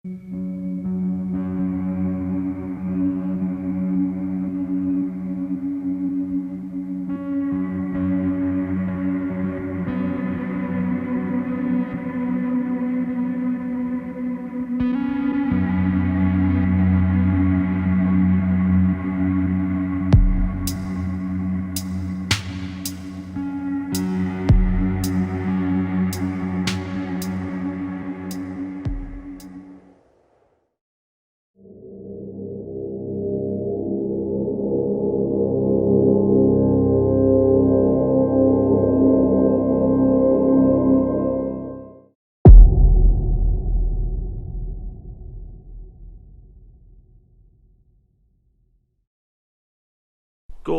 Good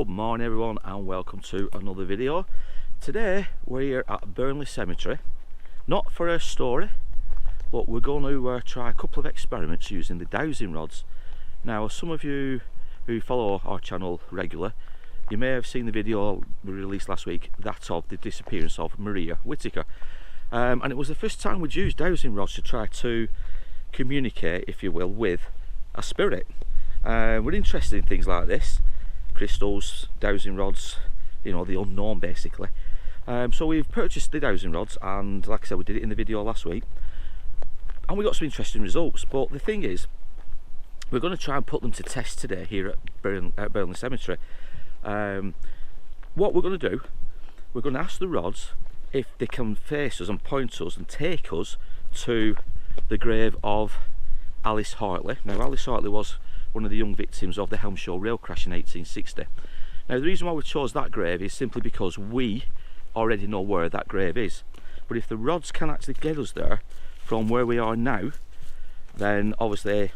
morning everyone, and welcome to another video. Today we're here at Burnley Cemetery, not for a story, but we're going to try a couple of experiments using the dowsing rods. Now, some of you who follow our channel regularly, you may have seen the video we released last week, that of the disappearance of Maria Whittaker, and it was the first time we'd used dowsing rods to try to communicate, if you will, with a spirit. We're interested in things like this: crystals, dowsing rods, you know, the unknown basically. So we've purchased the dowsing rods, and like I said, we did it in the video last week, and we got some interesting results. But the thing is, we're going to try and put them to test today here at Burnley Cemetery. What we're going to do, we're going to ask the rods if they can face us and point us and take us to the grave of Alice Hartley. Now, Alice Hartley was one of the young victims of the Helmshire rail crash in 1860. Now, the reason why we chose that grave is simply because we already know where that grave is. But if the rods can actually get us there from where we are now, then obviously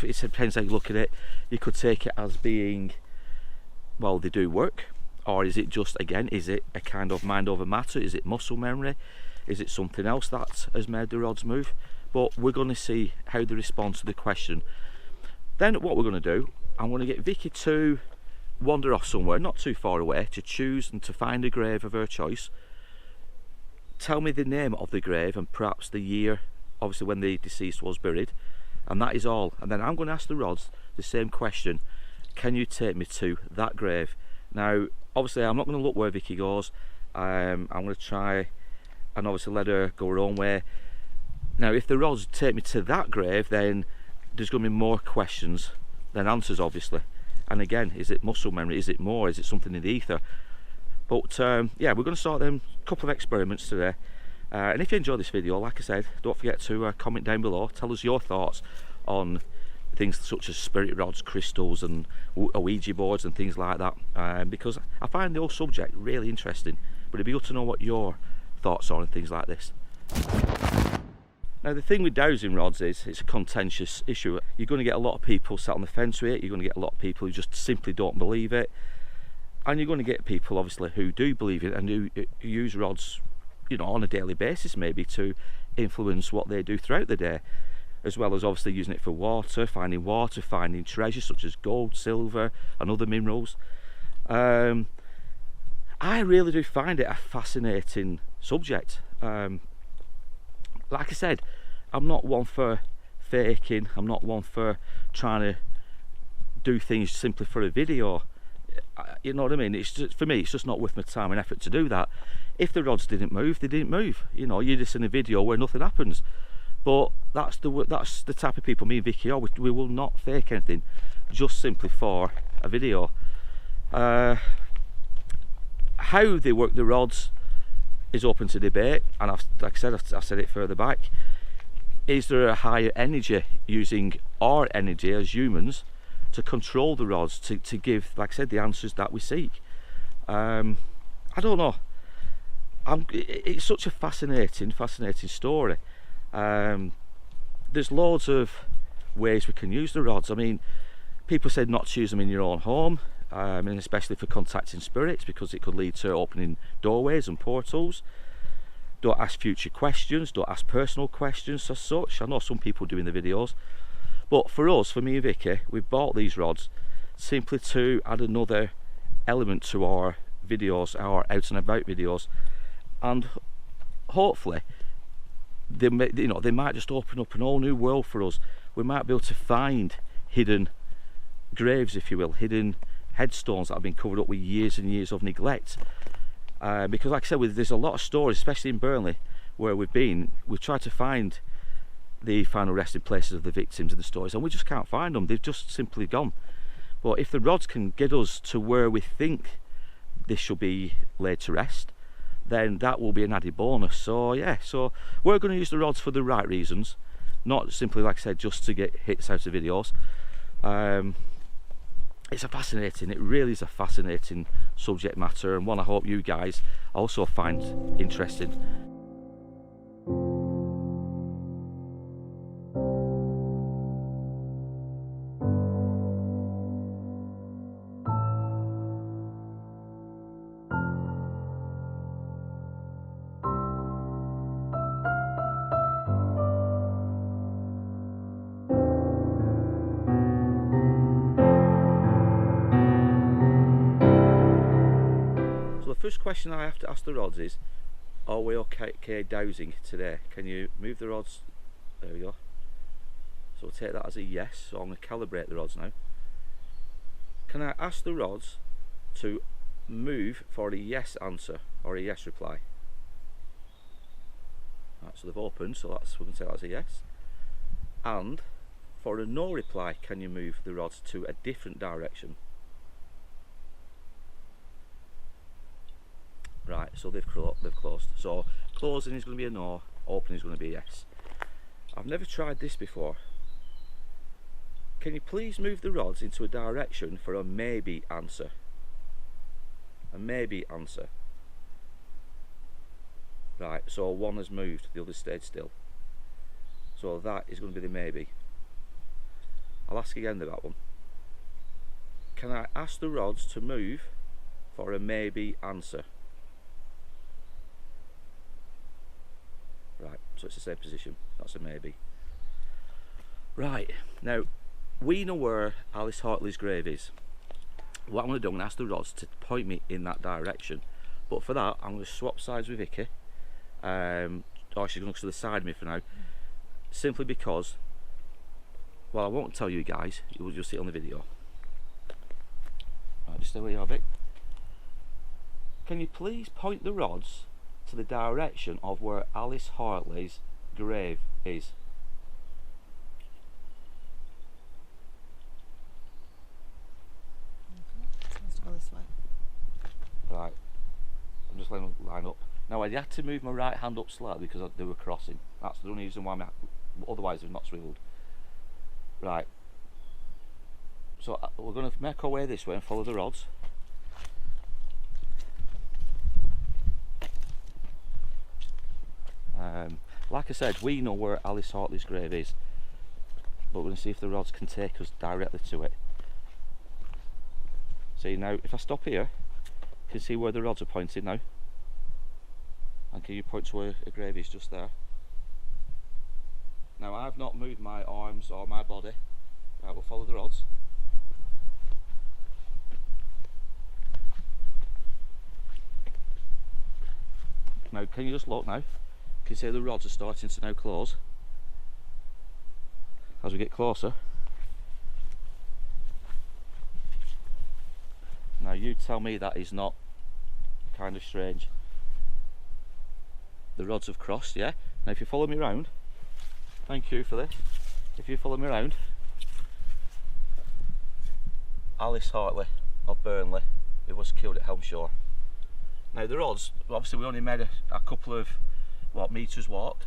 it depends how you look at it. You could take it as being, well, they do work, or is it just, again, is it a kind of mind over matter? Is it muscle memory? Is it something else that has made the rods move? But we're going to see how they respond to the question. Then what we're going to do, I'm going to get Vickie to wander off somewhere not too far away to choose and to find a grave of her choice. Tell me the name of the grave and perhaps the year, obviously, when the deceased was buried, and that is all. And then I'm going to ask the rods the same question: can you take me to that grave? Now, obviously, I'm not going to look where Vickie goes. I'm going to try and obviously let her go her own way. Now, if the rods take me to that grave, then there's going to be more questions than answers, obviously. And again, is it muscle memory? Is it more? Is it something in the ether? But yeah, we're going to start them couple of experiments today. And if you enjoyed this video, like I said, don't forget to comment down below. Tell us your thoughts on things such as spirit rods, crystals, and Ouija boards and things like that, because I find the whole subject really interesting. But it'd be good to know what your thoughts are on things like this. Now, the thing with dowsing rods is it's a contentious issue. You're going to get a lot of people sat on the fence with it. You're going to get a lot of people who just simply don't believe it, and you're going to get people, obviously, who do believe it and who use rods, you know, on a daily basis, maybe to influence what they do throughout the day, as well as obviously using it for water, finding treasures such as gold, silver, and other minerals. I really do find it a fascinating subject. Like I said, I'm not one for faking. I'm not one for trying to do things simply for a video. You know what I mean? It's just, for me, it's just not worth my time and effort to do that. If the rods didn't move, they didn't move. You know, you're just in a video where nothing happens. But that's the type of people me and Vickie are. We will not fake anything just simply for a video. How they work the rods is open to debate, and like I said, I've said it further back. Is there a higher energy using our energy as humans to control the rods, to give, like I said, the answers that we seek? I don't know. It's such a fascinating story. There's loads of ways we can use the rods. I mean, people said not to use them in your own home. And especially for contacting spirits, because it could lead to opening doorways and portals. Don't ask future questions, don't ask personal questions as such. I know some people do in the videos, but for us, for me and Vickie, we've bought these rods simply to add another element to our videos, our out and about videos, and hopefully they might just open up an all new world for us. We might be able to find hidden graves, if you will, hidden headstones that have been covered up with years and years of neglect. Because like I said, there's a lot of stories, especially in Burnley where we've tried to find the final resting places of the victims in the stories, and we just can't find them. They've just simply gone. But if the rods can get us to where we think this should be laid to rest, then that will be an added bonus. So yeah, so we're going to use the rods for the right reasons, not simply, like I said, just to get hits out of videos. It really is a fascinating subject matter, and one I hope you guys also find interesting. The first question I have to ask the rods is, are we okay dowsing today? Can you move the rods? There we go. So we'll take that as a yes. So I'm going to calibrate the rods now. Can I ask the rods to move for a yes answer or a yes reply? Right, so they've opened, so we're going to take that as a yes. And for a no reply, can you move the rods to a different direction? Right, so they've closed. So closing is going to be a no, opening is going to be a yes. I've never tried this before. Can you please move the rods into a direction for a maybe answer? A maybe answer. Right, so one has moved, the other stayed still. So that is going to be the maybe. I'll ask again that one. Can I ask the rods to move for a maybe answer? Right, so it's the same position. That's a maybe. Right, now we know where Alice Hartley's grave is. What I'm going to do, I'm going to ask the rods to point me in that direction. But for that, I'm going to swap sides with Vickie. She's going to the side of me for now. Simply because, well, I won't tell you guys. You'll just see it on the video. Right, just stay where you are, Vic. Can you please point the rods to the direction of where Alice Hartley's grave is? Let's go this way. Right, I'm just letting them line up. Now I had to move my right hand up slightly because they were crossing. That's the only reason why otherwise they've not swiveled. Right, so we're going to make our way this way and follow the rods. Like I said, we know where Alice Hartley's grave is, but we're going to see if the rods can take us directly to it. See, now if I stop here, you can see where the rods are pointing now, and can you point to where a grave is just there? Now I've not moved my arms or my body. Right, we'll follow the rods. Now can you just look now? You can see the rods are starting to now close as we get closer. Now you tell me that is not kind of strange. The rods have crossed, yeah? Now if you follow me around, thank you for this. If you follow me around, Alice Hartley of Burnley, who was killed at Helmshore. Now the rods, obviously we only made a couple of meters walk,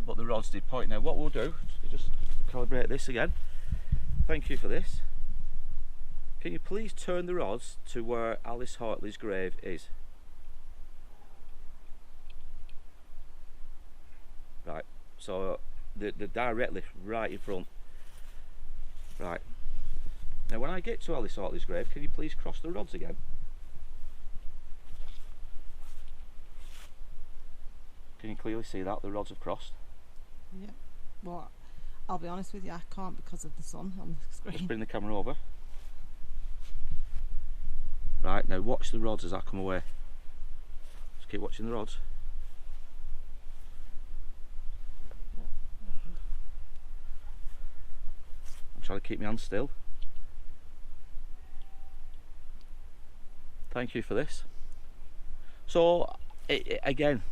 but the rods did point. Now what we'll do is just calibrate this again. Thank you for this. Can you please turn the rods to where Alice Hartley's grave is? Right, so they're directly right in front. Right, now when I get to Alice Hartley's grave, can you please cross the rods again? Can you clearly see that the rods have crossed? Yeah. Well, I'll be honest with you, I can't because of the sun on the screen. Just bring the camera over. Right, now watch the rods as I come away. Just keep watching the rods. trying to keep my hands still. Thank you for this. So again,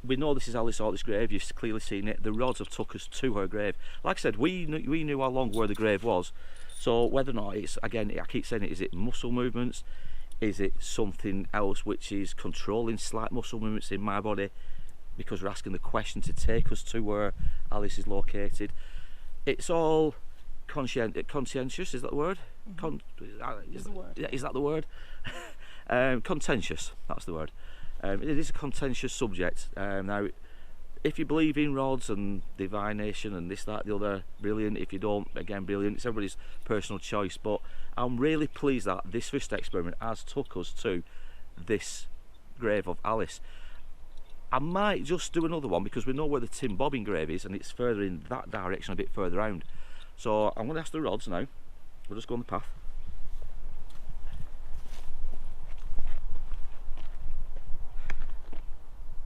we know this is Alice Hartley's grave. You've clearly seen it. The rods have took us to her grave. Like I said, we knew how long where the grave was. So whether or not it's, again, I keep saying it, is it muscle movements? Is it something else which is controlling slight muscle movements in my body? Because we're asking the question to take us to where Alice is located. It's all conscientious, is that the word? Mm-hmm. Is that the word? Contentious, that's the word. It is a contentious subject. Now, if you believe in rods and divination and this, that, the other, brilliant. If you don't, again, brilliant. It's everybody's personal choice. But I'm really pleased that this first experiment has took us to this grave of Alice. I might just do another one because we know where the Tim Bobbin grave is, and it's further in that direction, a bit further round. So I'm going to ask the rods now. We'll just go on the path.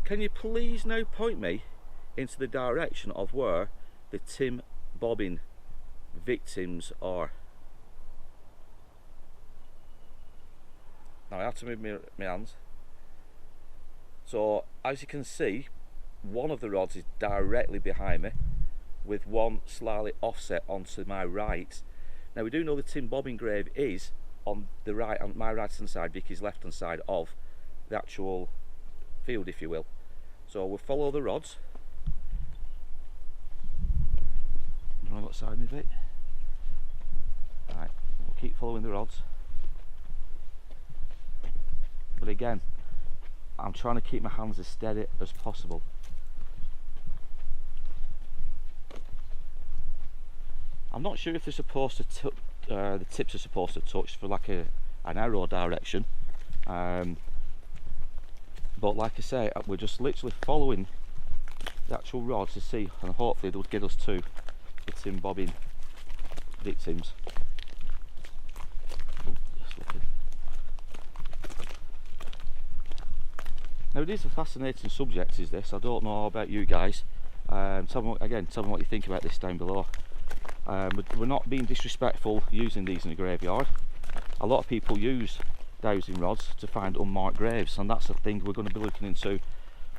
Can you please now point me into the direction of where the Tim Bobbin victims are? Now I have to move my hands. So as you can see, one of the rods is directly behind me, with one slightly offset onto my right. Now we do know the Tim Bobbin grave is on the right, on my right hand side, Vickie's left hand side of the actual field, if you will. So we'll follow the rods. You know what side me, Vic? Right, we'll keep following the rods. But again, I'm trying to keep my hands as steady as possible. I'm not sure if they're supposed to the tips are supposed to touch for like an arrow direction. But like I say, we're just literally following the actual rods to see, and hopefully they'll get us to the Tim Bobbin victims. Oh, just looking. Now it is a fascinating subject, is this. I don't know about you guys. Tell me what you think about this down below. We're not being disrespectful using these in a graveyard. A lot of people use dowsing rods to find unmarked graves, and that's the thing we're going to be looking into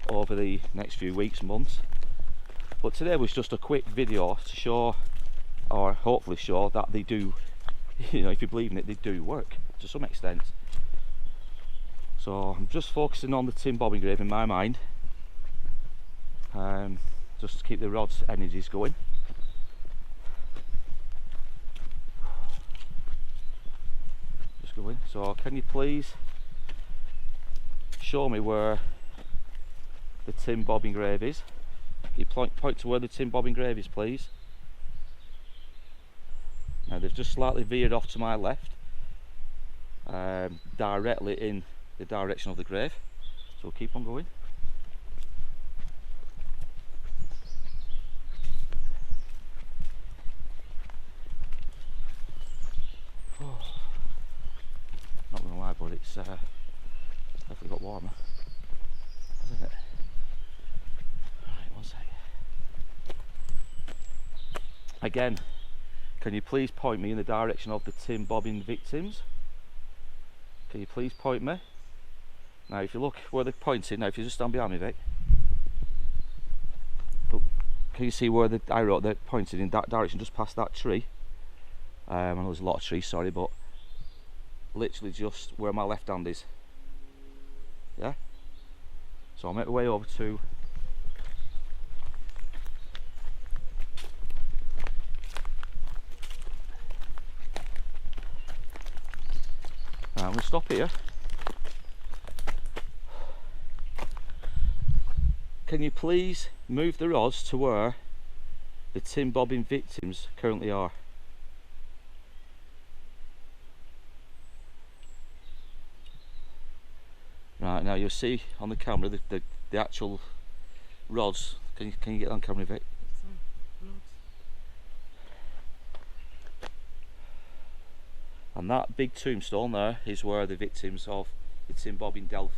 over the next few weeks, months. But today was just a quick video to show, or hopefully show, that they do, you know, if you believe in it, they do work to some extent. So I'm just focusing on the Tim Bobbin grave in my mind, just to keep the rod's energies going. So can you please show me where the Tim Bobbin grave is? Can you point to where the Tim Bobbin grave is, please? Now they've just slightly veered off to my left, directly in the direction of the grave. So we'll keep on going. Not gonna lie, but it's definitely got warmer, hasn't it? Right, one sec. Again, can you please point me in the direction of the Tim Bobbin victims? Can you please point me? Now if you look where they're pointing, now if you just stand behind me, Vic. Oh, can you see where the arrow they're pointing in that direction, just past that tree? I know there's a lot of trees, sorry, but literally just where my left hand is. Yeah? So I'll make my way over to I'm going to stop here. Can you please move the rods to where the Tim Bobbin victims currently are? Right, now you'll see on the camera the actual rods. Can you get on camera, Vic? And that big tombstone there is where the victims of the Tim Bobbin Delph,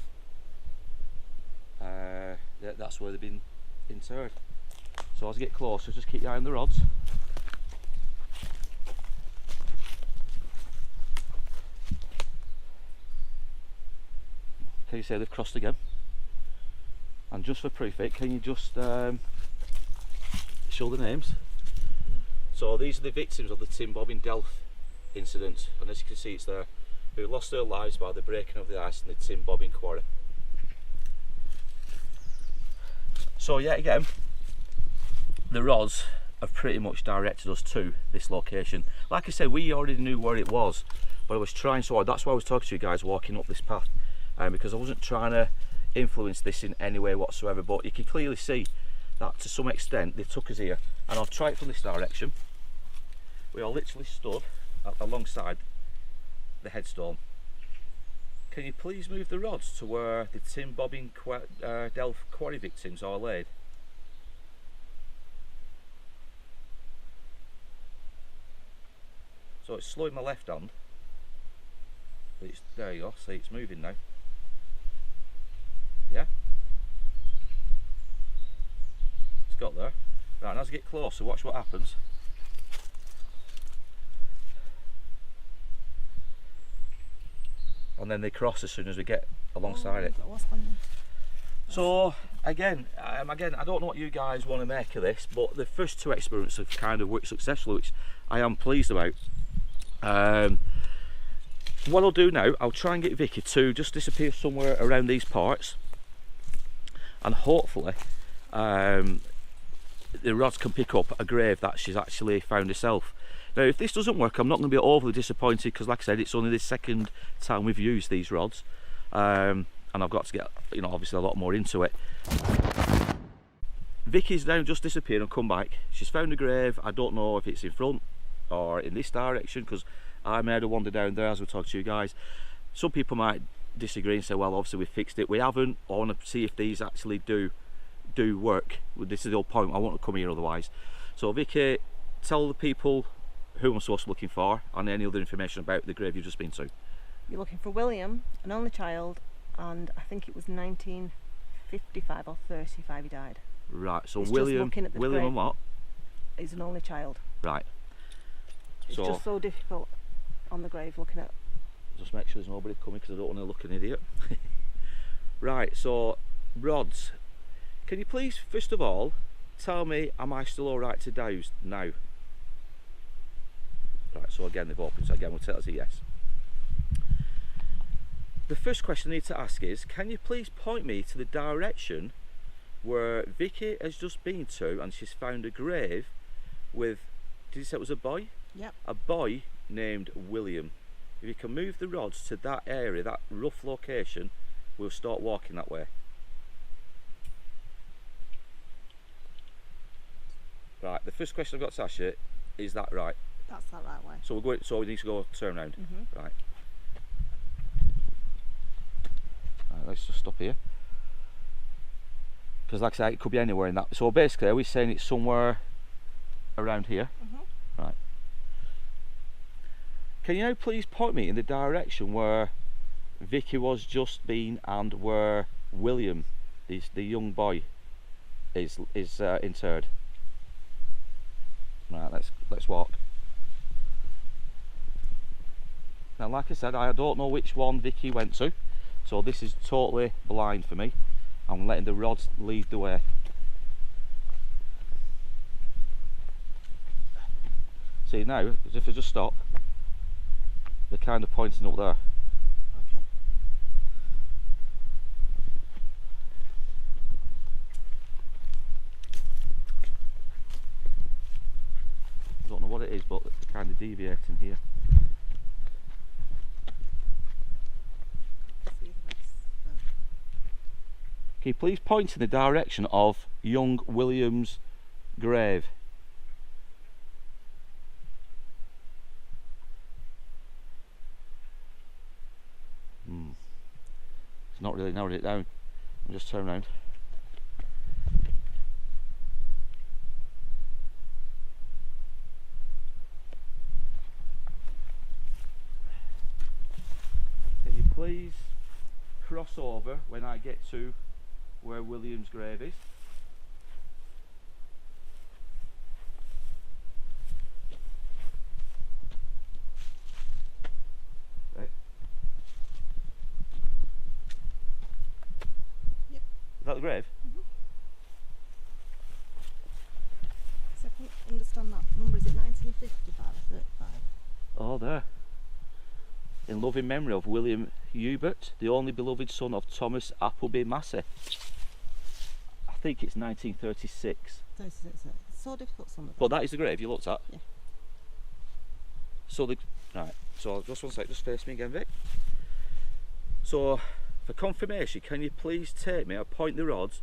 that's where they've been interred. So as I get closer, just keep your eye on the rods. you say they've crossed again. And just for proof, can you just show the names? So these are the victims of the Tim Bobbin Delft incident, and as you can see, it's there, who lost their lives by the breaking of the ice in the Tim Bobbin quarry. So yet again, the rods have pretty much directed us to this location. Like I said, we already knew where it was, but I was trying so hard. That's why I was talking to you guys walking up this path, because I wasn't trying to influence this in any way whatsoever, but you can clearly see that to some extent they took us here. And I'll try it from this direction. We are literally stood alongside the headstone. Can you please move the rods to where the Tim Bobbin Delft quarry victims are laid? So it's slow in my left hand, but it's, there you go, see it's moving now. Yeah? It's got there. Right, and as I get closer, watch what happens. And then they cross as soon as we get alongside it. So again, I don't know what you guys want to make of this, but the first two experiments have kind of worked successfully, which I am pleased about. What I'll do now, I'll try and get Vickie to just disappear somewhere around these parts, and hopefully the rods can pick up a grave that she's actually found herself. Now if this doesn't work, I'm not going to be overly disappointed, because like I said, it's only the second time we've used these rods, and I've got to get, you know, obviously a lot more into it. Vickie's now just disappeared and come back. She's found a grave. I don't know if it's in front or in this direction, because I made a wander down there as we talk to you guys. Some people might disagree and say, well, obviously we fixed it. We haven't. I want to see if these actually do work. This is the whole point. I want to come here otherwise. So Vickie, tell the people who I'm supposed to be looking for and any other information about the grave you've just been to. You're looking for William, an only child, and I think it was 1955 or 35 he died. Right, so He's William and what? He's an only child. Right. It's just so difficult on the grave looking at. Just make sure there's nobody coming, because I don't want to look an idiot. Right, so rods. Can you please, first of all, tell me, am I still alright to douse now? Right, so again they've opened, so again we'll tell us a yes. The first question I need to ask is, can you please point me to the direction where Vickie has just been to, and she's found a grave with, did you say it was a boy? Yep. A boy named William. If you can move the rods to that area, that rough location, we'll start walking that way. Right, the first question I've got to ask you, is that right? That's that right way. So we're going, so we need to go turn around. Right. Right, let's just stop here. Because like I say, it could be anywhere in that. So basically, are we saying it's somewhere around here? Right. Can you now please point me in the direction where Vickie was just been and where William, the young boy, is interred? Right, let's walk. Now, like I said, I don't know which one Vickie went to, so this is totally blind for me. I'm letting the rods lead the way. See now, if I just stop, they're kind of pointing up there. Okay. I don't know what it is, but they're kind of deviating here. Can you please point in the direction of young William's grave? It's not really narrowed it down. I'll just turn around. Can you please cross over when I get to where William's grave is? Right. the grave? So I can't understand that number. Is it 1955 or 35? Oh, there. In loving memory of William Hubert, the only beloved son of Thomas Appleby Massey. I think it's 1936. 36. It's so difficult, some of them. But that is the grave you looked at? Yeah. So right, so just one sec, just face me again, Vic. So, for confirmation, can you please take me, point the rods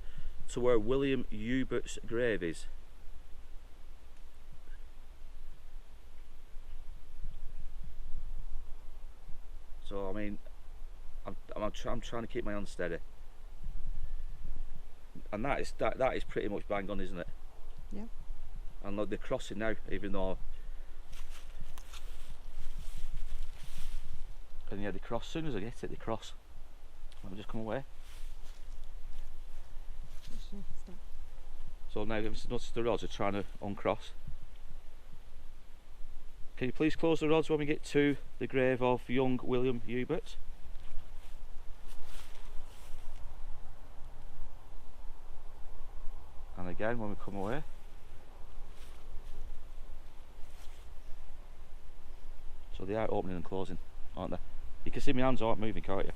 to where William Hubert's grave is? So, I mean, I'm trying to keep my hand steady. And that is pretty much bang on, isn't it? Yeah. And look, they're crossing now, even though. And yeah, they cross. As soon as I get it, they cross. Let me just come away. So now you've noticed the rods are trying to uncross. Can you please close the rods when we get to the grave of young William Hubert? And again when we come away. So they are opening and closing, aren't they? You can see my hands aren't moving, can't you?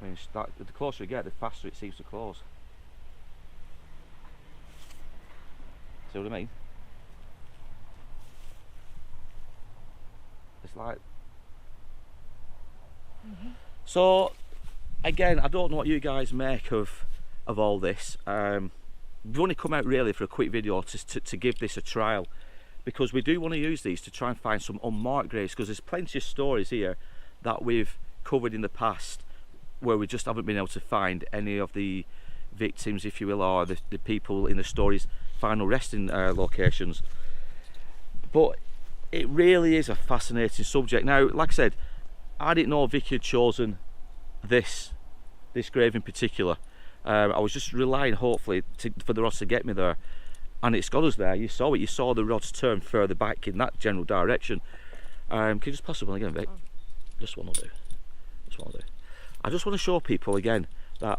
I mean, the closer you get, the faster it seems to close. See what I mean? It's like... So, again, I don't know what you guys make of all this. We've only come out really for a quick video to give this a trial, because we do want to use these to try and find some unmarked graves, because there's plenty of stories here that we've covered in the past where we just haven't been able to find any of the victims, if you will, or the people in the stories' final resting locations. But it really is a fascinating subject. Now, like I said, I didn't know Vickie had chosen this grave in particular. I was just relying, hopefully, for the rods to get me there, and it's got us there. You saw it. You saw the rods turn further back in that general direction. Can you just pass it on again, Vic? Just one will do. Just one will do. I just want to show people again that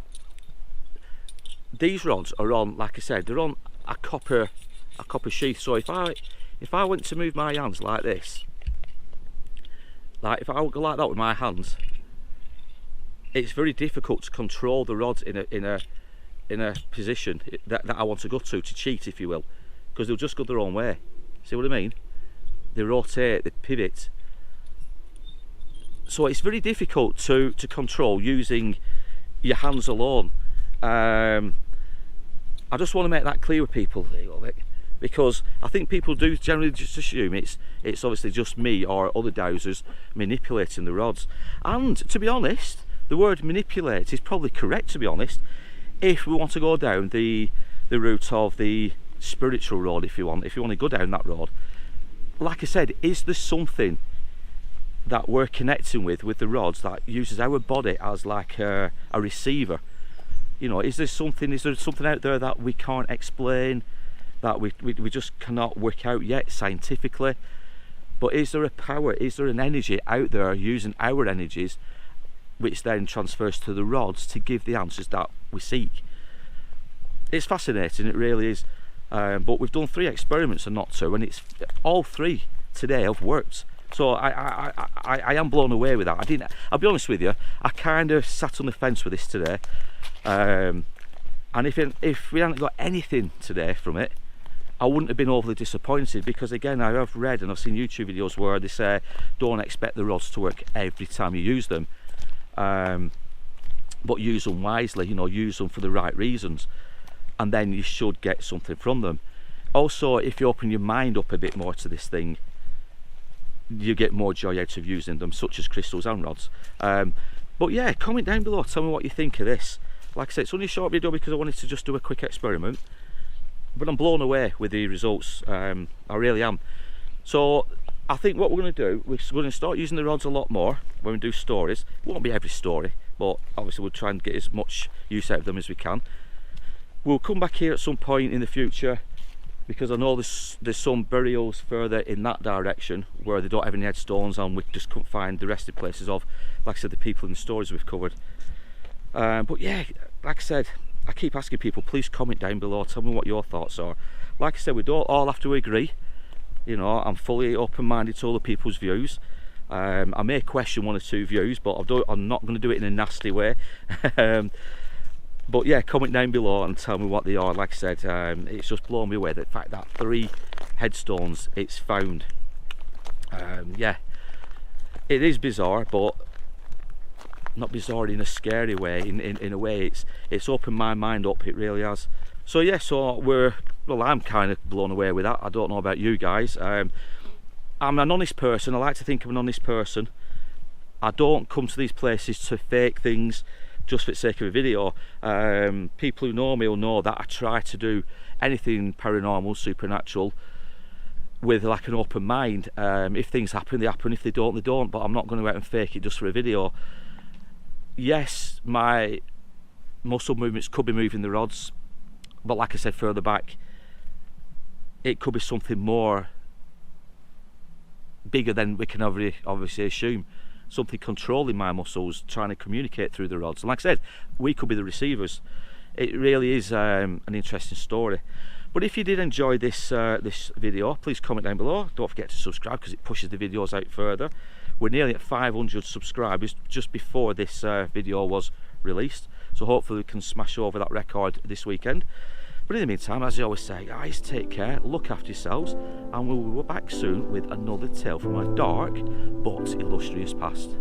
these rods are on, like I said, they're on a copper sheath. So if I went to move my hands like this, like if I would go like that with my hands, it's very difficult to control the rods in a position that I want to go to cheat, if you will, because they'll just go their own way. See what I mean? They rotate, they pivot. So it's very difficult to control using your hands alone. I just want to make that clear with people, because I think people do generally just assume it's obviously just me or other dowsers manipulating the rods. And to be honest, the word manipulate is probably correct, to be honest, if we want to go down the route of the spiritual road, if you want to go down that road. Like I said, is there something that we're connecting with the rods that uses our body as like a receiver? You know, is there something out there that we can't explain, that we just cannot work out yet scientifically? But is there a power, is there an energy out there using our energies, which then transfers to the rods to give the answers that we seek? It's fascinating, it really is. But we've done 3 experiments and not 2, and it's all 3 today have worked. So I am blown away with that. I'll be honest with you, I kind of sat on the fence with this today, and if we hadn't got anything today from it, I wouldn't have been overly disappointed, because again, I have read and I've seen YouTube videos where they say don't expect the rods to work every time you use them, but use them wisely, you know, use them for the right reasons, and then you should get something from them. Also, if you open your mind up a bit more to this thing, you get more joy out of using them, such as crystals and rods. But yeah, comment down below, tell me what you think of this. Like I said, it's only a short video because I wanted to just do a quick experiment, but I'm blown away with the results. I really am. So I think what we're going to do, we're going to start using the rods a lot more when we do stories. It won't be every story, but obviously we'll try and get as much use out of them as we can. We'll come back here at some point in the future, because I know there's some burials further in that direction where they don't have any headstones, and we just couldn't find the resting places of, like I said, the people in the stories we've covered. But yeah, like I said, I keep asking people, please comment down below, tell me what your thoughts are. Like I said, we don't all have to agree. You know, I'm fully open-minded to other people's views. I may question 1 or 2 views, but I'm not going to do it in a nasty way. But yeah, comment down below and tell me what they are. Like I said, it's just blown me away the fact that 3 headstones it's found. Yeah, it is bizarre, but not bizarre in a scary way. In a way, it's opened my mind up. It really has. So yeah, I'm kind of blown away with that. I don't know about you guys. I'm an honest person. I like to think I'm an honest person. I don't come to these places to fake things just for the sake of a video. People who know me will know that I try to do anything paranormal, supernatural, with like an open mind. If things happen, they happen. If they don't, they don't. But I'm not going to go out and fake it just for a video. Yes, my muscle movements could be moving the rods, but like I said further back, it could be something more bigger than we can obviously assume. Something controlling my muscles, trying to communicate through the rods. And like I said, we could be the receivers. It really is an interesting story. But if you did enjoy this this video, please comment down below. Don't forget to subscribe, because it pushes the videos out further. We're nearly at 500 subscribers just before this video was released, so hopefully we can smash over that record this weekend. But in the meantime, as I always say, guys, take care, look after yourselves, and we'll be back soon with another tale from our dark but illustrious past.